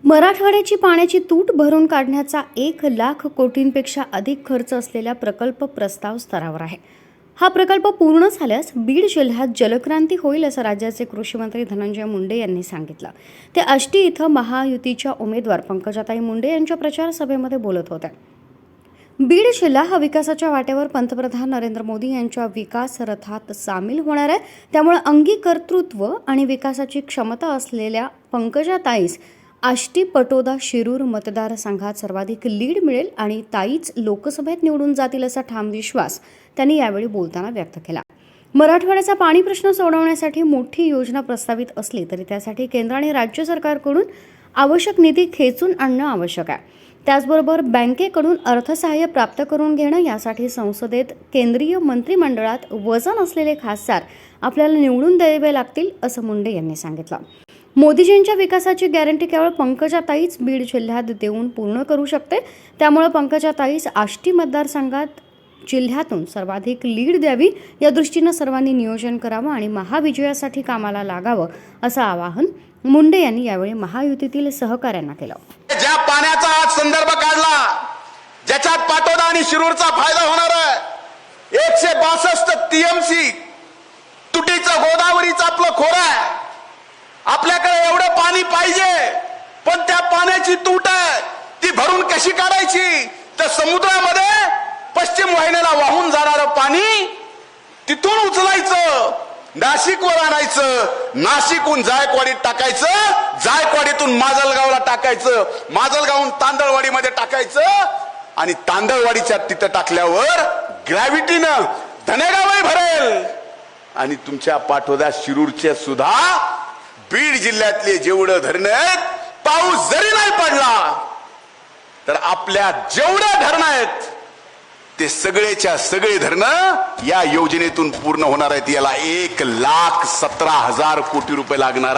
मराठवाड्याची पाण्याची तूट भरून काढण्याचा 1,00,000 कोटींपेक्षा अधिक खर्च असलेला प्रकल्प प्रस्ताव स्तरावर आहे. हा प्रकल्प पूर्ण झाल्यास बीड जिल्ह्यात जलक्रांती होईल असं राज्याचे कृषी मंत्री धनंजय मुंडे यांनी सांगितलं. ते आष्टी इथं महायुतीच्या उमेदवार पंकजाताई मुंडे यांच्या प्रचार सभेमध्ये बोलत होते. बीड जिल्हा हा विकासाच्या वाटेवर पंतप्रधान नरेंद्र मोदी यांच्या विकास रथात सामील होणार आहे. त्यामुळे अंगीकर्तृत्व आणि विकासाची क्षमता असलेल्या पंकजाताईस आष्टी पटोदा शिरूर मतदारसंघात सर्वाधिक लीड मिळेल आणि ताईच लोकसभेत निवडून जातील असा ठाम विश्वास त्यांनी यावेळी बोलताना व्यक्त केला. मराठवाड्याचा पाणी प्रश्न सोडवण्यासाठी मोठी योजना प्रस्तावित असली तरी त्यासाठी केंद्र आणि राज्य सरकारकडून आवश्यक निधी खेचून आणणं आवश्यक आहे. त्याचबरोबर बँकेकडून अर्थसहाय्य प्राप्त करून घेणं, यासाठी संसदेत केंद्रीय मंत्रिमंडळात वजन असलेले खासदार आपल्याला निवडून द्यावे लागतील असं मुंडे यांनी सांगितलं. मोदीजींच्या विकासाची गॅरंटी केवळ पंकजाताईच बीड जिल्ह्यात देऊन पूर्ण करू शकते. त्यामुळे पंकजाताईस आष्टी मतदारसंघात जिल्ह्यातून सर्वाधिक लीड द्यावी, या दृष्टीनं सर्वांनी नियोजन करावं आणि महाविजयासाठी कामाला लागावं असं आवाहन मुंडे यांनी यावेळी महायुतीतील सहकाऱ्यांना केलं. ज्या पाण्याचा आज संदर्भ काढला, ज्याच्यात पाटोदा आणि शिरूरचा फायदा होणार आहे, 162 टीएमसी तुटीचं गोदावरीचं आपलं खोरं आहे. आपल्याकडे एवढं पाणी पाहिजे, पण त्या पाण्याची तूट आहे, ती भरून कशी काढायची? तर समुद्रामध्ये पश्चिम वाहिनीला वाहून जाणारं पाणी तिथून उचलायचं, नाशिकवर आणायचं, नाशिकहून जायकवाडीत टाकायचं, जायकवाडीतून माजलगावला टाकायचं, माजलगावहून तांदळवाडीमध्ये टाकायचं आणि तांदळवाडीच्या तिथं टाकल्यावर ग्रॅव्हिटीनं धनेगावही भरेल आणि तुमच्या पाटोदा शिरूरचे सुद्धा बीड जिल्ह्यातले जेवढं धरणं आहेत, पाऊस जरी नाही पडला तर आपल्या जेवढ्या धरणं आहेत ते सगळेच्या सगळे धरणं या योजनेतून पूर्ण होणार आहेत. याला 1,17,000 कोटी रुपये लागणार